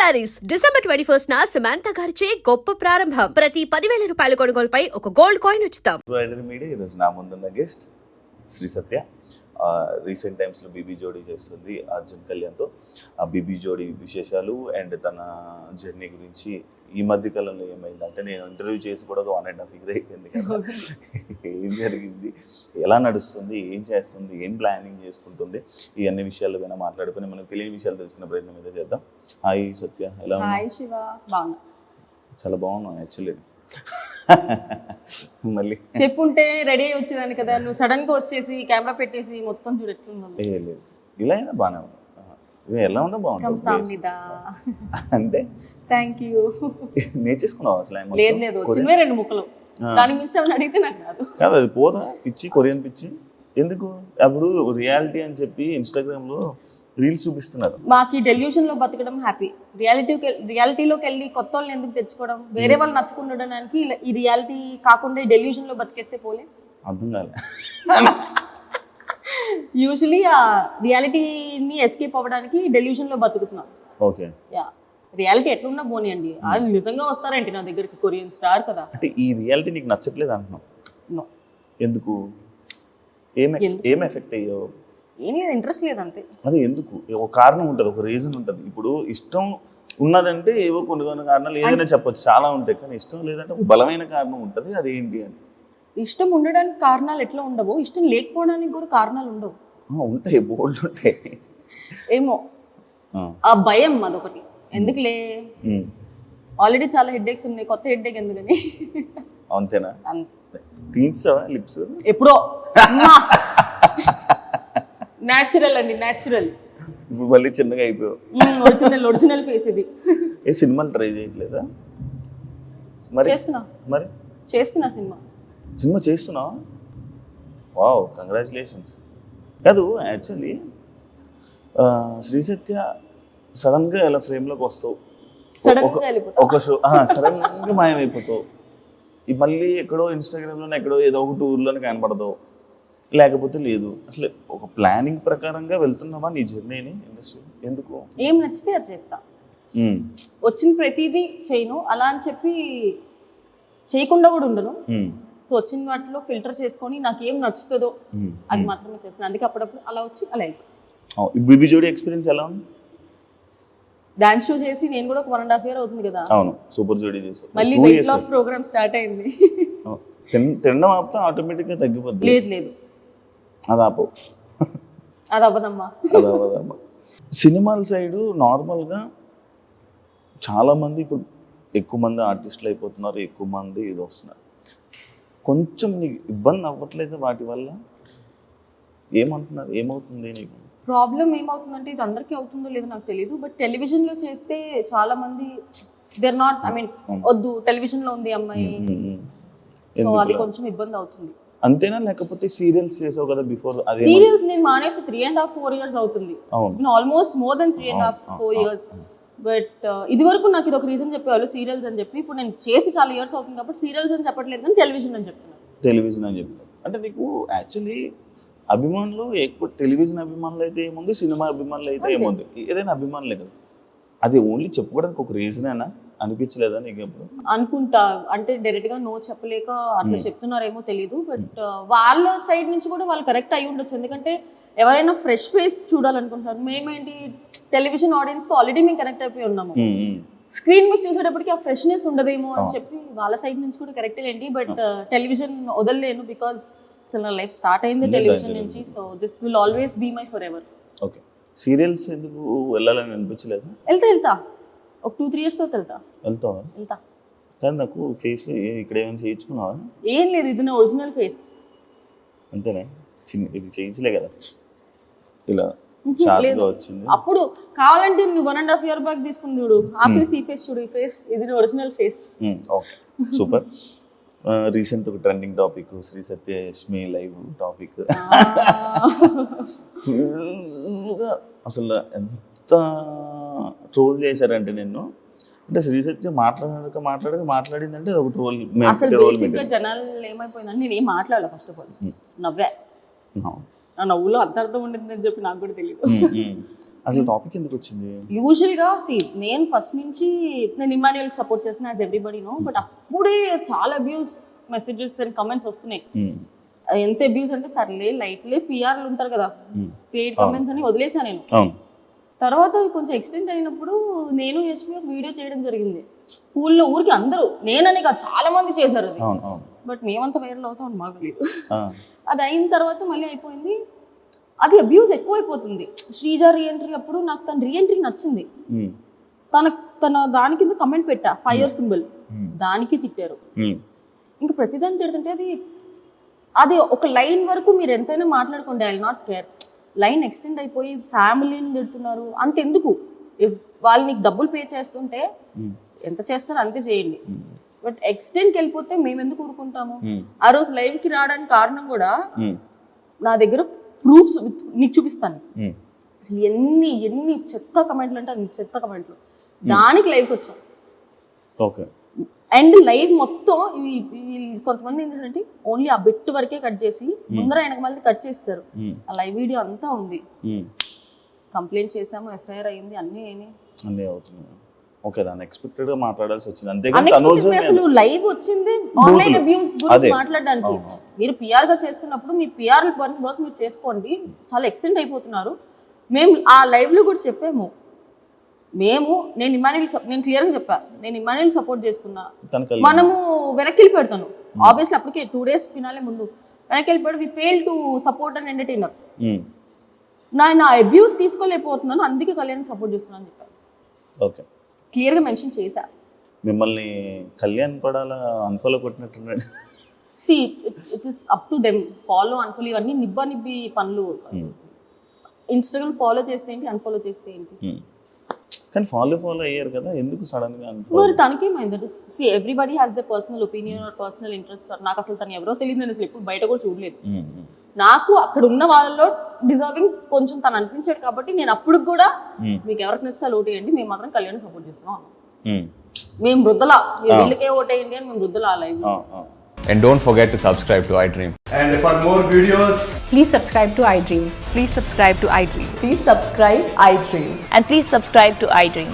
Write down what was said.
Saris December 21 Samantha గారిచే గొప్ప ప్రారంభం. ప్రతి 10,000 రూపాయల కొనుగోలుపై ఒక గోల్డ్ కాయిన్ ఉచితం. మీడియా ఈరోజు నా ముందున్న గెస్ట్ శ్రీ సత్య. రీసెంట్ టైమ్స్లో బీబీ జోడీ చేస్తుంది అర్జున్ కళ్యాణ్తో. ఆ బీబీ జోడీ విశేషాలు అండ్ తన జర్నీ గురించి ఈ మధ్య కాలంలో ఏమైందంటే, నేను ఇంటర్వ్యూ చేసి కూడా ఒక 1.5 year అయిపోయింది కదా. ఏం జరిగింది, ఎలా నడుస్తుంది, ఏం చేస్తుంది, ఏం ప్లానింగ్ చేసుకుంటుంది, ఈ అన్ని విషయాలు కన్నా మాట్లాడుకుని మనకు తెలియని విషయాలు తెలుసుకునే ప్రయత్నం అయితే చేద్దాం. హాయ్ సత్య, ఎలా ఉన్నా? హాయ్ శివ, బాగున్నా. చాలా బాగున్నాను యాక్చువల్లీ. మళ్ళీ చెప్పుంటే రెడీ అయ్యి వచ్చేదాన్ని కదా, నువ్వు సడన్ గా వచ్చేసి కెమెరా పెట్టేసి మొత్తం చూడెట్టుకున్నాను. లేదు, ఇలా అయినా బాగానే ఉంది. ఎలా ఉన్నా బాగుంటుంది అంటే. Thank you. నేర్చేసుకున్నావు అసలు? లేదు, వచ్చినవే 2 ముక్కలు, దాని మించి ఏమైనా అడిగితే నాకు రాదు. కాదు, అది పోదా పిచ్చి, కొరియన్ పిచ్చి ఎందుకు? అప్పుడు రియాలిటీ అని చెప్పి ఇన్స్టాగ్రామ్లో రీల్స్ చూపిస్తున్నారు. మాకు ఈ డెల్యూషన్ లో బతకడం హ్యాపీ. రియాలిటీలోకి వెళ్ళి కొత్త వాళ్ళని ఎందుకు తెచ్చుకోవడం, వేరే వాళ్ళు నచ్చుకుండడానికి ఈ రియాలిటీ కాకుండా ఈ డెల్యూషన్ లో బతికేస్తే పోలే. అర్థం కాలే. యూజువలీ ఆ రియాలిటీని ఎస్కేప్ అవ్వడానికి డెల్యూషన్ లో బతుకుతున్నాం. Okay, yeah. రియాలిటీ ఎట్లున్నా పోనీయండి, అది నిజంగా వస్తారేంటి నా దగ్గరికి? కొరియన్స్ రారు కదా. అంటే ఈ రియాలిటీ నీకు నచ్చట్లేదు అంటున్నావు? నో. ఎందుకు? ఏం ఎఫెక్ట్ అయ్యో? ఏం లేదు, ఇంట్రెస్ట్ లేదు అంతే. అదే ఎందుకు? ఒక కారణం ఉంటుంది, ఒక రీజన్ ఉంటుంది. ఇప్పుడు ఇష్టం ఉన్నదంటే ఏవో కొన్ని కారణాలు ఏదైనా చెప్పొచ్చు, చాలా ఉంటాయి. కానీ ఇష్టం లేదంటే ఒక బలమైన కారణం ఉంటుంది, అది ఏంటి అని. ఇష్టం ఉండడానికి కారణాలు ఎట్లా ఉండవు, ఇష్టం లేకపోవడానికి కూడా కారణాలు ఉండవు. ఉంటాయి, బోల్డ్ ఉంటాయి. ఏమో ఆ భయం అదొకటి. ఎందుకులే, ఆల్రెడీ చాలా హెడ్ఏక్స్ ఉన్నాయి, కొత్త హెడ్ఏక్ ఎందుకని. అంతేనా? అంతే. తీర్చావా లిప్స్? ఎప్పుడో. న్యాచురల్ అండి, న్యాచురల్. ఇప్పుడు మళ్ళీ చిన్నగా అయిపోయావు. ఒరిజినల్ ఫేస్ ఇది. ఏ సినిమాలు ట్రై చేయట్లేదా? మరి చేస్తున్నా సినిమా చేస్తున్నావా? Wow, congratulations. కాదు, యాక్చువల్లీ శ్రీ సత్య సడన్గా ఎలా ఫ్రేమ్లోకి వస్తావు, ఒక షో సడన్గా మాయమైపోతావు, మళ్ళీ ఎక్కడో ఇన్స్టాగ్రామ్లోనే ఎక్కడో ఏదో ఒక టూర్లోనే కనపడతావు, లేకపోతే లేదు. అసలు ఒక ప్లానింగ్ ప్రకారంగా వెళ్తున్నావా నీ జర్నీని ఇండస్ట్రీ? ఎందుకు? ఏం నచ్చితే అది చేస్తా. వచ్చిన ప్రతిదీ చేయను, అలా అని చెప్పి చేయకుండా కూడా ఉండను. సో వచ్చిన వాటిలో ఫిల్టర్ చేసుకొని నాకు ఏం నచ్చుతుందో అది మాత్రమే చేస్తాను. అందుకే అప్పుడప్పుడు అలా వచ్చి అలా అయిపోతుంది. బీబీ జోడీ ఎక్స్పీరియన్స్ ఎలా ఉంది? డాన్స్ షో చేసి నేను కూడా ఒక 1.5 year అవుతుంది కదా. అవును, సూపర్ జోడీ చేసావు. మళ్ళీ వెయిట్ లాస్ ప్రోగ్రామ్ స్టార్ట్ అయింది. తినడం ఆపితే ఆటోమేటిక్గా తగ్గిపోద్ది. లేదు, అది ఆపో, అది అవ్వదమ్మా. సినిమాల సైడు నార్మల్గా చాలామంది ఇప్పుడు ఎక్కువ మంది ఆర్టిస్టులు అయిపోతున్నారు, ఎక్కువ మంది ఇది వస్తున్నారు. కొంచెం నీకు ఇబ్బంది అవ్వట్లేదు వాటి వల్ల? ఏమంటున్నారు, ఏమవుతుంది నీకు ప్రాబ్లం? ఏమవుతుందంటే, ఇది అందరికీ అవుతుందో లేదో నాకు తెలియదు, బట్ టెలివిజన్లో చేస్తే చాలా మంది దేర్ నాట్, ఐ మీన్ వద్దు టెలివిజన్లో ఉంది అమ్మాయి, సో అది కొంచెం ఇబ్బంది అవుతుంది. అంతేనా? లేకపోతే సీరియల్స్ చేసావు కదా బిఫోర్? సీరియల్స్ నేను మానేసి 3.5-4 years అవుతుంది. Almost more than 3.5-4 years. But ఇది వరకు నాకు ఇది ఒక రీజన్ చెప్పేవాళ్ళు సీరియల్స్ అని చెప్పి. ఇప్పుడు నేను చేసి చాలా ఇయర్స్ అవుతుంది కాబట్టి సీరియల్స్ అని చెప్పట్లేదు, కానీ టెలివిజన్ అని చెప్తున్నాను. టెలివిజన్ అని చెప్తాను అంటే నీకు యాక్చువల్లీ అభిమానులు ఎక్కువ టెలివిజన్ అభిమానులు అయితే ఏముంది, సినిమా అభిమానులు అయితే ఏముంది, ఏదైనా అభిమానులే కదా. అది ఓన్లీ చెప్పుకోవడానికి ఒక రీజనేనా అనిపించలేదా నీకు ఎప్పుడు? అనుకుంటా, అంటే డైరెక్ట్ గా నో చెప్పలేక అట్లా చెప్తున్నారేమో తెలీదు. బట్ వాళ్ళ సైడ్ నుంచి కూడా వాళ్ళు కరెక్ట్ అయి ఉండొచ్చు. ఎందుకంటే ఎవరైనా ఫ్రెష్ ఫేస్ చూడాలనుకుంటున్నారు. మేమేంటి టెలివిజన్ ఆడియన్స్ తో ఆల్రెడీ మేము కనెక్ట్ అయిపోయి ఉన్నాము. స్క్రీన్ మీద చూసేటప్పటికి ఆ ఫ్రెష్నెస్ ఉండదేమో అని చెప్పి వాళ్ళ సైడ్ నుంచి కూడా కరెక్ట్ ఏంటి. బట్ టెలివిజన్ వదలలేను, బికాస్ అసలు నా లైఫ్ స్టార్ట్ అయింది టెలివిజన్ నుంచి. So this will always be my forever. Okay, serials ఎందుకు వెళ్ళాలని అనిపించలేదు? వెళ్తా ఒక 2-3 years వెళ్తా. కానీ నాకు ఫేస్ ఇక్కడ ఏమైనా చేయించుకున్నావా? ఏం లేదు, ఇది నా ఒరిజినల్ ఫేస్. అంతేనా? ఇది చేయించలే కదా, ఇలా వచ్చింది. అప్పుడు కావాలంటే నువ్వు 1.5 year బ్యాక్ తీసుకుని చూడు, ఆ ఫేస్ ఈ ఫేస్ చూడు, ఈ ఫేస్ ఇది original face. Okay, super. Recent ఒక ట్రెండింగ్ టాపిక్ శ్రీ సత్య యష్మి లైవ్ టాపిక్. అసలు ఎంత ట్రోల్ చేశారంటే నిన్ను, అంటే శ్రీ సత్య మాట్లాడిందంటే ఒక ట్రోల్. అసలు బేసిక్గా జనాలు ఏమైపోయిందంటే నేను ఏం మాట్లాడలే. ఫస్ట్ ఆఫ్ ఆల్ నవ్వా. నా నవ్వులో అంత అర్థం ఉండిందని చెప్పి నాకు కూడా తెలియదు. అసలు టాపిక్ ఎందుకు వచ్చింది? యూజువల్గా నేను ఫస్ట్ నుంచి నేను ఇమాన్యుయల్కి సపోర్ట్ చేస్తున్నా యాజ్ ఎవ్రీబడి నో, బట్ అప్పుడే చాలా అబ్యూస్ మెసేజెస్ అండ్ కమెంట్స్ వస్తున్నాయి. ఎంత అబ్యూస్ అంటే సర్లే లైట్లే పిఆర్లు ఉంటారు కదా, పెయిడ్ కమెంట్స్ అని వదిలేసా నేను. తర్వాత కొంచెం ఎక్స్టెండ్ అయినప్పుడు నేను యశ్మి ఒక వీడియో చేయడం జరిగింది స్కూల్లో. ఊరికి అందరూ, నేనని కాదు చాలా మంది చేశారు అది, బట్ మేమంతా వైరల్ అవుతాం మాకు తెలియదు. అది అయిన తర్వాత మళ్ళీ అయిపోయింది. అది అబ్యూస్ ఎక్కువైపోతుంది. శ్రీజ రీఎంట్రీ అప్పుడు నాకు తన రీఎంట్రీ నచ్చింది. తన దాని కింద కమెంట్ పెట్టా ఫైర్ సింబల్, దానికి తిట్టారు. ఇంకా ప్రతిదాన్ని తిడుతుంటే అది ఒక లైన్ వరకు మీరు ఎంతైనా మాట్లాడుకోండి, I will not care. Line extend అయిపోయి ఫ్యామిలీని తిడుతున్నారు, అంతెందుకు? ఇఫ్ వాళ్ళు నీకు డబ్బులు పే చేస్తుంటే ఎంత చేస్తారో అంతే చేయండి, బట్ ఎక్స్టెండ్కి వెళ్ళిపోతే మేము ఎందుకు ఊరుకుంటాము? ఆ రోజు లైవ్కి రావడానికి కారణం కూడా నా దగ్గర ప్రూఫ్స్ నీకు చూపిస్తాను. అసలు ఎన్ని చెత్త కమెంట్లు అంటే అన్ని చెత్త కమెంట్లు, దానికి లైవ్కి వచ్చాం. ఓకే. అండ్ లైవ్ మొత్తం కొంతమంది ఏం చేశారంటే ఓన్లీ ఆ బిట్ వరకే కట్ చేసి ముందర వెనక మళ్ళీ కట్ చేస్తారు. ఆ లైవ్ వీడియో అంతా ఉంది. కంప్లైంట్ చేసాము, ఎఫ్ఐఆర్ అయింది, అన్నీ అవుతున్నాయి. ఓకే, దాన్ని ఎక్స్పెక్టెడ్ గా మాట్లాడాల్సి వచ్చింది. అంతే అసలు లైవ్ వచ్చింది ఆన్లైన్ అబ్యూస్ గురించి మాట్లాడడానికి. మీరు పిఆర్ గా చేస్తున్నప్పుడు మీ పిఆర్ వర్క్ మీరు చేసుకోండి, చాలా ఎక్స్టెండ్ అయిపోతున్నారు. మేము ఆ లైవ్ లో కూడా చెప్పాము, నేను క్లియర్గా చెప్పా, నేను ఇమాన్యుయల్ సపోర్ట్ చేసుకున్నా, మనము వెనక్కి వెళ్ళిపోతాను. ఆబ్వియస్లీ అప్పటికే 2 days ఫినాలే ముందు వెనక్కి వెళ్ళిపోయాడు. We fail to support and entertainer. నా అబ్యూస్ తీసుకోలేకపోతున్నాను, అందుకే కళ్యాణ్ సపోర్ట్ చేస్తున్నాను అని చెప్పాను. ఓకే, క్లియర్గా మెన్షన్ చేశా. మిమ్మల్ని కళ్యాణ్ పడాలా అన్ఫాలో కొట్టినట్టున్నాడు. It is up to them. Follow unfollow ఇవన్నీ నిబ్బి పనులు. ఇన్స్టాగ్రామ్ ఫాలో చేస్తే ఏంటి, అన్ఫాలో చేస్తే ఏంటి? కానీ ఫాలో అయ్యారు కదా, ఎందుకు సడన్ గా? మరి తనకేమైంది? Everybody has the personal opinion or personal interest. నాకు అసలు తను ఎవరో తెలియదు, నేను అసలు ఎప్పుడు బయట కూడా చూడలేదు. నాకు అక్కడ ఉన్న వాళ్ళలో డిజర్వింగ్ కొంచెం తను అనిపించాడు కాబట్టి నేను అప్పుడు కూడా మీకు ఎవరికి నచ్చితే ఓటేయండి, మేము మాత్రం కళ్యాణ్ సపోర్ట్ చేస్తున్నాం. మేము వృద్ధలా, వీళ్ళకే ఓటేయండి అని మేము వృద్ధలా live. And don't forget to subscribe to iDream. And for more videos, please subscribe to iDream. Please subscribe to iDream. Please subscribe iDream. And please subscribe to iDream.